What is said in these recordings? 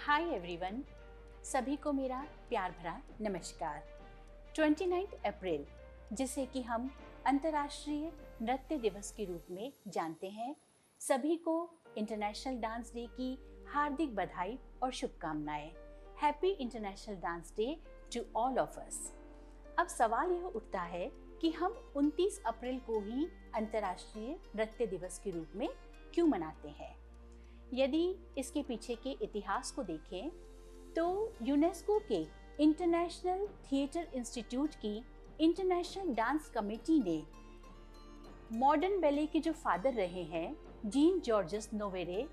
Hi everyone, सभी को मेरा प्यार भरा नमस्कार। 29 अप्रैल, जिसे कि हम अंतर्राष्ट्रीय नृत्य दिवस के रूप में जानते हैं, सभी को इंटरनेशनल डांस डे की हार्दिक बधाई और शुभकामनाएं। Happy international dance day to all of us. अब सवाल यह उठता है कि हम 29 अप्रैल को ही अंतर्राष्ट्रीय नृत्य दिवस के रूप में क्यों मनाते हैं। यदि इसके पीछे के इतिहास को देखें तो यूनेस्को के इंटरनेशनल थिएटर इंस्टीट्यूट की इंटरनेशनल डांस कमेटी ने मॉडर्न बैले के जो फादर रहे हैं जीन जॉर्जेस नोवेरे,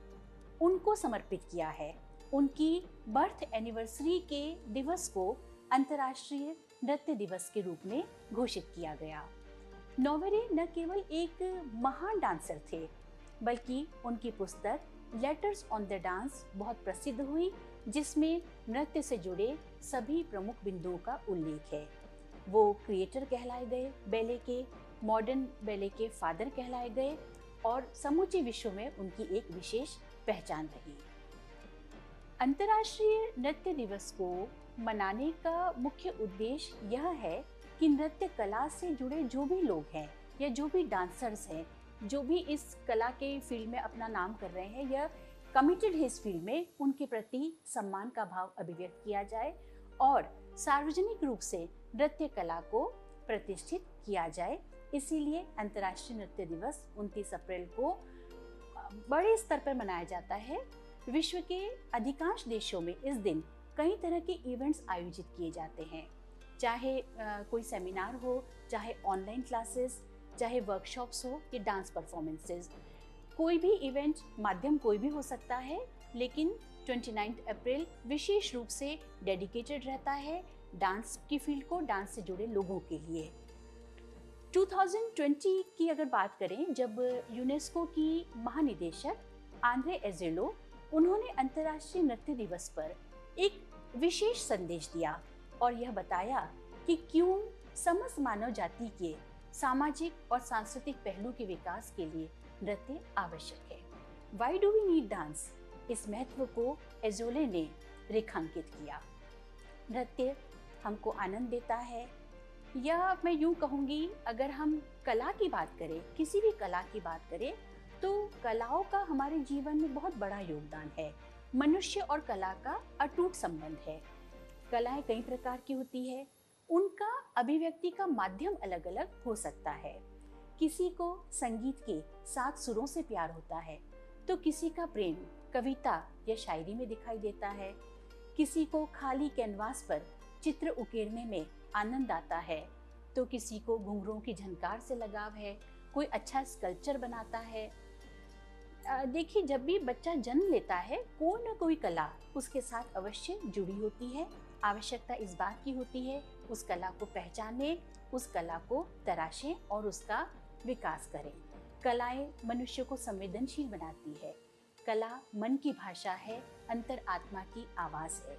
उनको समर्पित किया है। उनकी बर्थ एनिवर्सरी के दिवस को अंतर्राष्ट्रीय नृत्य दिवस के रूप में घोषित किया गया। नोवेरे न केवल एक महान डांसर थे, बल्कि उनकी पुस्तक लेटर्स ऑन द डांस बहुत प्रसिद्ध हुई, जिसमें नृत्य से जुड़े सभी प्रमुख बिंदुओं का उल्लेख है। वो क्रिएटर कहलाए गए, बैले के मॉडर्न बैले के फादर कहलाए गए और समूचे विश्व में उनकी एक विशेष पहचान रही। अंतर्राष्ट्रीय नृत्य दिवस को मनाने का मुख्य उद्देश्य यह है कि नृत्य कला से जुड़े जो भी लोग हैं या जो भी डांसर्स हैं, जो भी इस कला के फील्ड में अपना नाम कर रहे हैं या कमिटेड है इस फील्ड में, उनके प्रति सम्मान का भाव अभिव्यक्त किया जाए और सार्वजनिक रूप से नृत्य कला को प्रतिष्ठित किया जाए। इसीलिए अंतर्राष्ट्रीय नृत्य दिवस 29 अप्रैल को बड़े स्तर पर मनाया जाता है। विश्व के अधिकांश देशों में इस दिन कई तरह के इवेंट्स आयोजित किए जाते हैं, चाहे कोई सेमिनार हो, चाहे ऑनलाइन क्लासेस, चाहे वर्कशॉप्स हो या डांस परफॉर्मेंसेस। कोई भी इवेंट माध्यम कोई भी हो सकता है, लेकिन 29 अप्रैल विशेष रूप से डेडिकेटेड रहता है डांस की फील्ड को, डांस से जुड़े लोगों के लिए। 2020 की अगर बात करें, जब यूनेस्को की महानिदेशक आंद्रे एजेलो, उन्होंने अंतर्राष्ट्रीय नृत्य दिवस पर एक विशेष संदेश दिया और यह बताया कि क्यों समस्त मानव जाति के सामाजिक और सांस्कृतिक पहलू के विकास के लिए नृत्य आवश्यक है। Why do we need dance? इस महत्व को एजोले ने रेखांकित किया। नृत्य हमको आनंद देता है, या मैं यूं कहूँगी, अगर हम कला की बात करें, किसी भी कला की बात करें, तो कलाओं का हमारे जीवन में बहुत बड़ा योगदान है। मनुष्य और कला का अटूट संबंध है। कलाएं कई प्रकार की होती है, उनका अभिव्यक्ति का माध्यम अलग अलग हो सकता है। किसी को संगीत के 7 सुरों से प्यार होता है, तो किसी का प्रेम कविता या शायरी में दिखाई देता है। किसी को खाली कैनवास पर चित्र उकेरने में आनंद आता है, तो किसी को घुंघरूओं की झनकार से लगाव है, कोई अच्छा स्कल्पचर बनाता है। देखिए, जब भी बच्चा जन्म लेता है, कोई ना कोई कला उसके साथ अवश्य जुड़ी होती है। आवश्यकता इस बात की होती है उस कला को पहचाने, उस कला को तराशें और उसका विकास करें। कलाएं मनुष्य को संवेदनशील बनाती है। कला मन की भाषा है, अंतर आत्मा की आवाज है।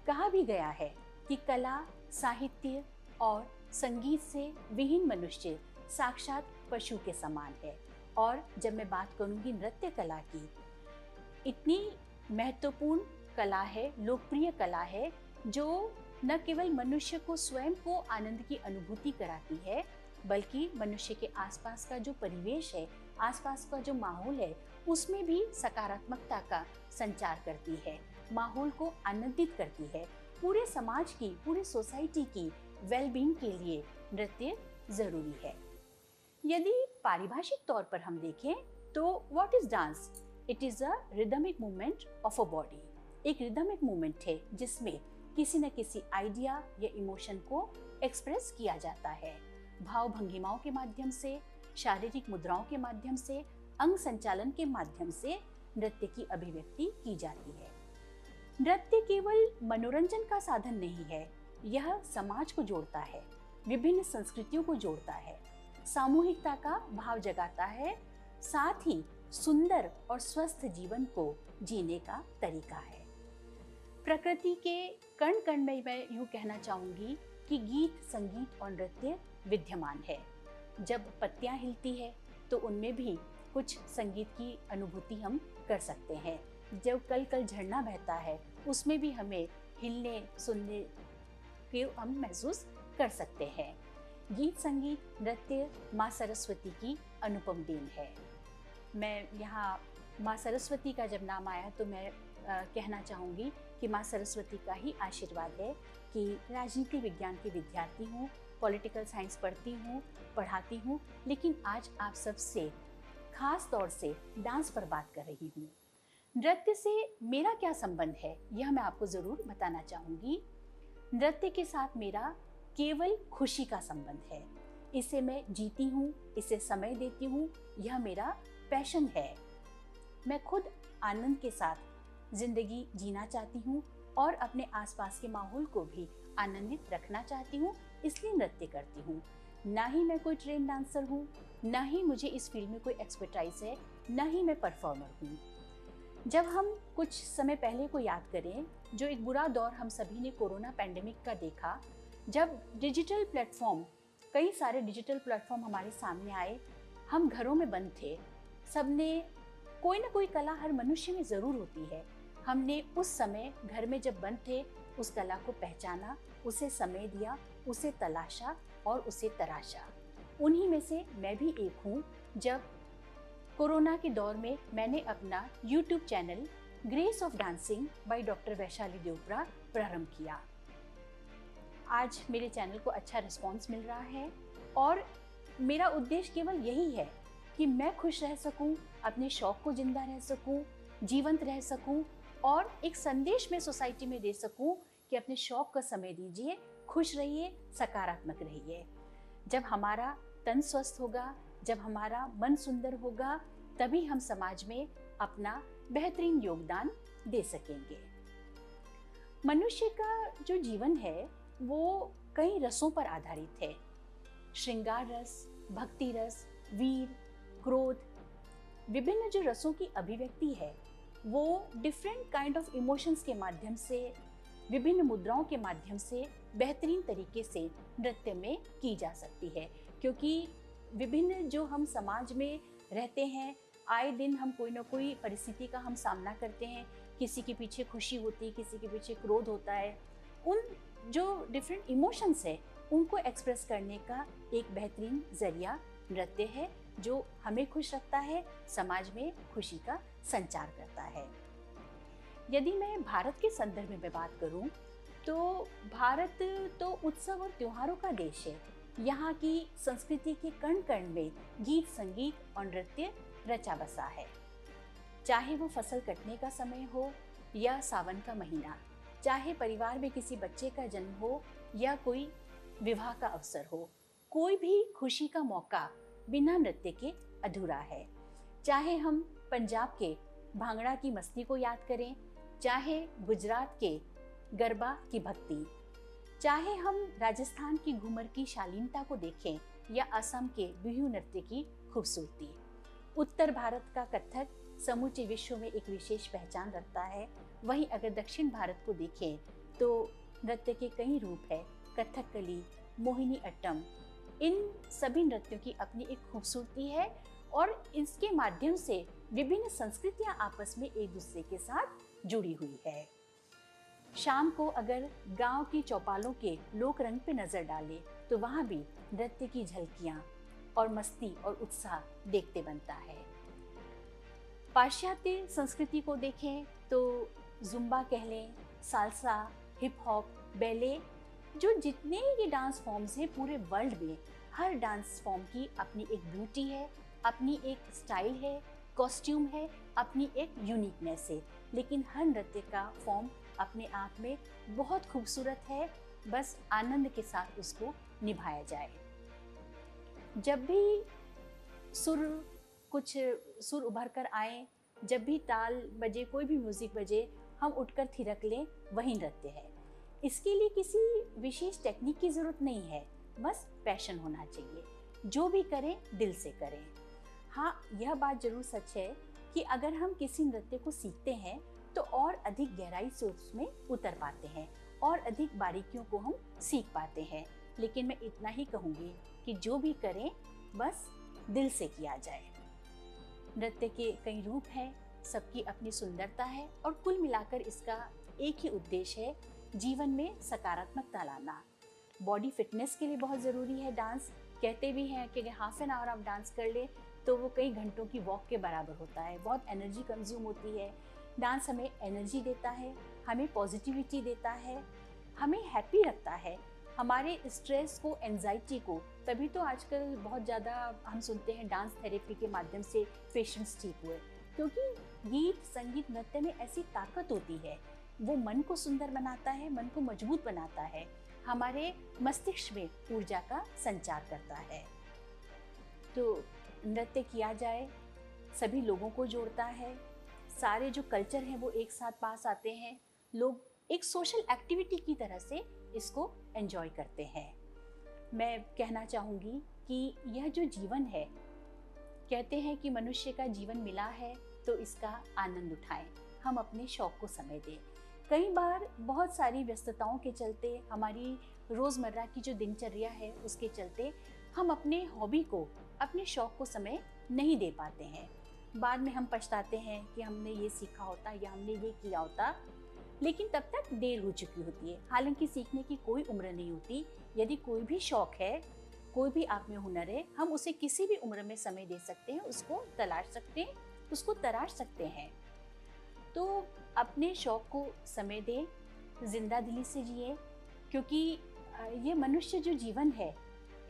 कहा भी गया है कि कला, साहित्य और संगीत से विहीन मनुष्य साक्षात पशु के समान है। और जब मैं बात करूंगी नृत्य कला की, इतनी महत्वपूर्ण कला है, लोकप्रिय कला है, जो न केवल मनुष्य को स्वयं को आनंद की अनुभूति कराती है, बल्कि मनुष्य के आसपास का जो परिवेश है, आसपास का जो माहौल है, उसमें भी सकारात्मकता का संचार करती है, माहौल को आनंदित करती है। पूरे समाज की, पूरे सोसाइटी की वेलबींग के लिए नृत्य जरूरी है। यदि पारिभाषिक तौर पर हम देखें तो what is dance? It is a rhythmic movement of a body. एक रिदमिक मूवमेंट है जिसमें किसी न किसी आइडिया या इमोशन को एक्सप्रेस किया जाता है। भाव भंगिमाओं के माध्यम से, शारीरिक मुद्राओं के माध्यम से, अंग संचालन के माध्यम से नृत्य की अभिव्यक्ति की जाती है। नृत्य केवल मनोरंजन का साधन नहीं है, यह समाज को जोड़ता है, विभिन्न संस्कृतियों को जोड़ता है, सामूहिकता का भाव जगाता है, साथ ही सुंदर और स्वस्थ जीवन को जीने का तरीका है। प्रकृति के कण कण में मैं यूं कहना चाहूंगी कि गीत, संगीत और नृत्य विद्यमान है। जब पत्तियां हिलती है तो उनमें भी कुछ संगीत की अनुभूति हम कर सकते हैं। जब कल कल झरना बहता है उसमें भी हमें हिलने सुनने के हम महसूस कर सकते हैं। गीत संगीत नृत्य माँ सरस्वती की अनुपम देन है। मैं यहाँ माँ सरस्वती का जब नाम आया तो मैं कहना चाहूँगी कि माँ सरस्वती का ही आशीर्वाद है कि राजनीति विज्ञान की विद्यार्थी हूँ, पॉलिटिकल साइंस पढ़ती हूँ, पढ़ाती हूँ, लेकिन आज आप सबसे खास तौर से डांस पर बात कर रही हूँ। नृत्य से मेरा क्या संबंध है यह मैं आपको ज़रूर बताना चाहूँगी। नृत्य के साथ मेरा केवल खुशी का संबंध है। इसे मैं जीती हूँ, इसे समय देती हूँ, यह मेरा पैशन है। मैं खुद आनंद के साथ जिंदगी जीना चाहती हूँ और अपने आसपास के माहौल को भी आनंदित रखना चाहती हूँ, इसलिए नृत्य करती हूँ। ना ही मैं कोई ट्रेन डांसर हूँ, ना ही मुझे इस फील्ड में कोई एक्सपर्टाइज है, ना ही मैं परफॉर्मर हूँ। जब हम कुछ समय पहले को याद करें, जो एक बुरा दौर हम सभी ने कोरोना पैंडेमिक का देखा, जब डिजिटल प्लेटफॉर्म, कई सारे डिजिटल प्लेटफॉर्म हमारे सामने आए, हम घरों में बंद थे, सबने कोई ना कोई कला हर मनुष्य में ज़रूर होती है। हमने उस समय घर में जब बंद थे उस कला को पहचाना, उसे समय दिया, उसे तलाशा और उसे तराशा। उन्हीं में से मैं भी एक हूँ। जब कोरोना के दौर में मैंने अपना YouTube channel Grace of Dancing by doctor Vaishali Devpra प्रारंभ किया। आज मेरे चैनल को अच्छा रिस्पांस मिल रहा है और मेरा उद्देश्य केवल यही है कि मैं खुश रह सकूं, अपने शौक को जिंदा रह सकूं, जीवंत रह सकूं और एक संदेश में सोसाइटी में दे सकूं कि अपने शौक का समय दीजिए, खुश रहिए, सकारात्मक रहिए। जब हमारा तन स्वस्थ होगा, जब हमारा मन सुंदर होगा, तभी हम समाज में अपना बेहतरीन योगदान दे सकेंगे। मनुष्य का जो जीवन है वो कई रसों पर आधारित है। श्रृंगार रस, भक्ति रस, वीर, क्रोध, विभिन्न जो रसों की अभिव्यक्ति है वो डिफरेंट काइंड ऑफ इमोशंस के माध्यम से, विभिन्न मुद्राओं के माध्यम से बेहतरीन तरीके से नृत्य में की जा सकती है। क्योंकि विभिन्न जो हम समाज में रहते हैं, आए दिन हम कोई ना कोई परिस्थिति का हम सामना करते हैं। किसी के पीछे खुशी होती है, किसी के पीछे क्रोध होता है। उन जो डिफरेंट इमोशंस है उनको एक्सप्रेस करने का एक बेहतरीन जरिया नृत्य है, जो हमें खुश रखता है, समाज में खुशी का संचार करता है। यदि मैं भारत के संदर्भ में बात करूं तो भारत तो उत्सव और त्योहारों का देश है। यहाँ की संस्कृति के कण कण में गीत संगीत और नृत्य रचा बसा है। चाहे वो फसल कटने का समय हो या सावन का महीना, चाहे परिवार में किसी बच्चे का जन्म हो या कोई विवाह का अवसर हो, कोई भी खुशी का मौका बिना नृत्य के अधूरा है। चाहे हम पंजाब के भांगड़ा की मस्ती को याद करें, चाहे गुजरात के गरबा की भक्ति, चाहे हम राजस्थान की घूमर की शालीनता को देखें या असम के बिहू नृत्य की खूबसूरती। उत्तर भारत का कथक समूचे विश्व में एक विशेष पहचान रखता है। वहीं अगर दक्षिण भारत को देखें तो नृत्य के कई रूप है, कथकली, मोहिनी अट्टम, इन सभी नृत्यों की अपनी एक खूबसूरती है और इसके माध्यम से विभिन्न संस्कृतियां आपस में एक दूसरे के साथ जुड़ी हुई है। शाम को अगर गांव की चौपालों के लोक रंग पे नजर डालें तो वहां भी नृत्य की झलकियां और मस्ती और उत्साह देखते बनता है। पाश्चात्य संस्कृति को देखें तो जुम्बा कह लें, साल्सा, हिप हॉप, बैले, जो जितने ये डांस फॉर्म्स हैं पूरे वर्ल्ड में, हर डांस फॉर्म की अपनी एक ब्यूटी है, अपनी एक स्टाइल है, कॉस्ट्यूम है, अपनी एक यूनिकनेस है। लेकिन हर नृत्य का फॉर्म अपने आप में बहुत खूबसूरत है, बस आनंद के साथ उसको निभाया जाए। जब भी सुर उभर कर आए, जब भी ताल बजे, कोई भी म्यूजिक बजे, हम उठकर थिरक लें, वही नृत्य है। इसके लिए किसी विशेष टेक्निक की जरूरत नहीं है, बस पैशन होना चाहिए। जो भी करें दिल से करें। हाँ, यह बात जरूर सच है कि अगर हम किसी नृत्य को सीखते हैं तो और अधिक गहराई से उसमें उतर पाते हैं और अधिक बारीकियों को हम सीख पाते हैं। लेकिन मैं इतना ही कहूँगी कि जो भी करें बस दिल से किया जाए। नृत्य के कई रूप हैं, सबकी अपनी सुंदरता है और कुल मिलाकर इसका एक ही उद्देश्य है, जीवन में सकारात्मकता लाना। बॉडी फिटनेस के लिए बहुत ज़रूरी है डांस। कहते भी हैं कि अगर हाफ एन आवर आप डांस कर ले तो वो कई घंटों की वॉक के बराबर होता है। बहुत एनर्जी कंज्यूम होती है। डांस हमें एनर्जी देता है, हमें पॉजिटिविटी देता है, हमें हैप्पी रखता है, हमारे स्ट्रेस को, एंजाइटी को। तभी तो आजकल बहुत ज़्यादा हम सुनते हैं डांस थेरेपी के माध्यम से पेशेंट्स ठीक हुए, क्योंकि गीत, संगीत, नृत्य में ऐसी ताकत होती है। वो मन को सुंदर बनाता है, मन को मजबूत बनाता है, हमारे मस्तिष्क में ऊर्जा का संचार करता है। तो नृत्य किया जाए, सभी लोगों को जोड़ता है, सारे जो कल्चर हैं वो एक साथ पास आते हैं, लोग एक सोशल एक्टिविटी की तरह से इसको एंजॉय करते हैं। मैं कहना चाहूँगी कि यह जो जीवन है, कहते हैं कि मनुष्य का जीवन मिला है तो इसका आनंद उठाएं, हम अपने शौक को समय दें। कई बार बहुत सारी व्यस्तताओं के चलते, हमारी रोज़मर्रा की जो दिनचर्या है उसके चलते हम अपने हॉबी को, अपने शौक को समय नहीं दे पाते हैं। बाद में हम पछताते हैं कि हमने ये सीखा होता या हमने ये किया होता, लेकिन तब तक देर हो चुकी होती है। हालांकि सीखने की कोई उम्र नहीं होती। यदि कोई भी शौक है, कोई भी आप में हुनर है, हम उसे किसी भी उम्र में समय दे सकते हैं, उसको तलाश सकते हैं, उसको तराश सकते हैं। तो अपने शौक को समय दें, जिंदा दिली से जिए, क्योंकि ये मनुष्य जो जीवन है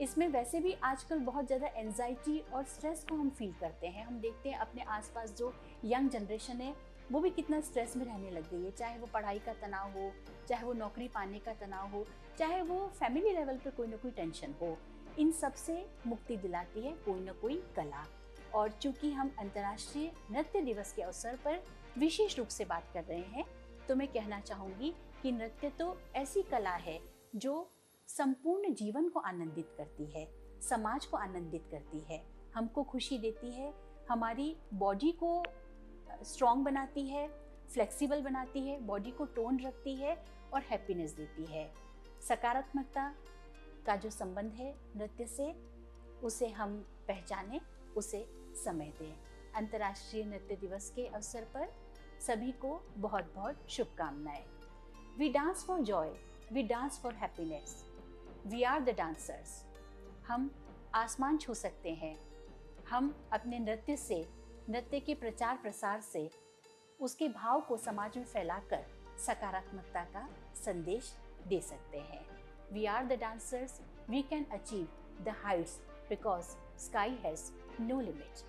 इसमें वैसे भी आजकल बहुत ज़्यादा एंजाइटी और स्ट्रेस को हम फील करते हैं। हम देखते हैं अपने आसपास जो यंग जनरेशन है वो भी कितना स्ट्रेस में रहने लग गई है, चाहे वो पढ़ाई का तनाव हो, चाहे वो नौकरी पाने का तनाव हो, चाहे वो फैमिली लेवल पर कोई ना कोई टेंशन हो। इन सब से मुक्ति दिलाती है कोई ना कोई कला। और चूंकि हम अंतर्राष्ट्रीय नृत्य दिवस के अवसर पर विशेष रूप से बात कर रहे हैं, तो मैं कहना चाहूँगी कि नृत्य तो ऐसी कला है जो संपूर्ण जीवन को आनंदित करती है, समाज को आनंदित करती है, हमको खुशी देती है, हमारी बॉडी को स्ट्रॉन्ग बनाती है, फ्लेक्सिबल बनाती है, बॉडी को टोन रखती है और हैप्पीनेस देती है। सकारात्मकता का जो संबंध है नृत्य से, उसे हम पहचानें, उसे समय दें। अंतर्राष्ट्रीय नृत्य दिवस के अवसर पर सभी को बहुत बहुत शुभकामनाएं। We dance for joy, we dance for happiness, we are the dancers. हम आसमान छू सकते हैं, हम अपने नृत्य से, नृत्य के प्रचार प्रसार से उसके भाव को समाज में फैलाकर सकारात्मकता का संदेश दे सकते हैं। We are the dancers, we can achieve the heights because sky has no limit.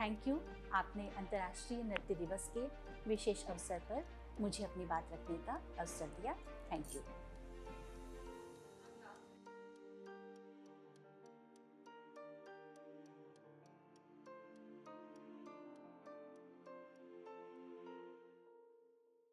Thank you, आपने अंतर्राष्ट्रीय नृत्य दिवस के विशेष अवसर पर मुझे अपनी बात रखने का अवसर दिया। Thank you.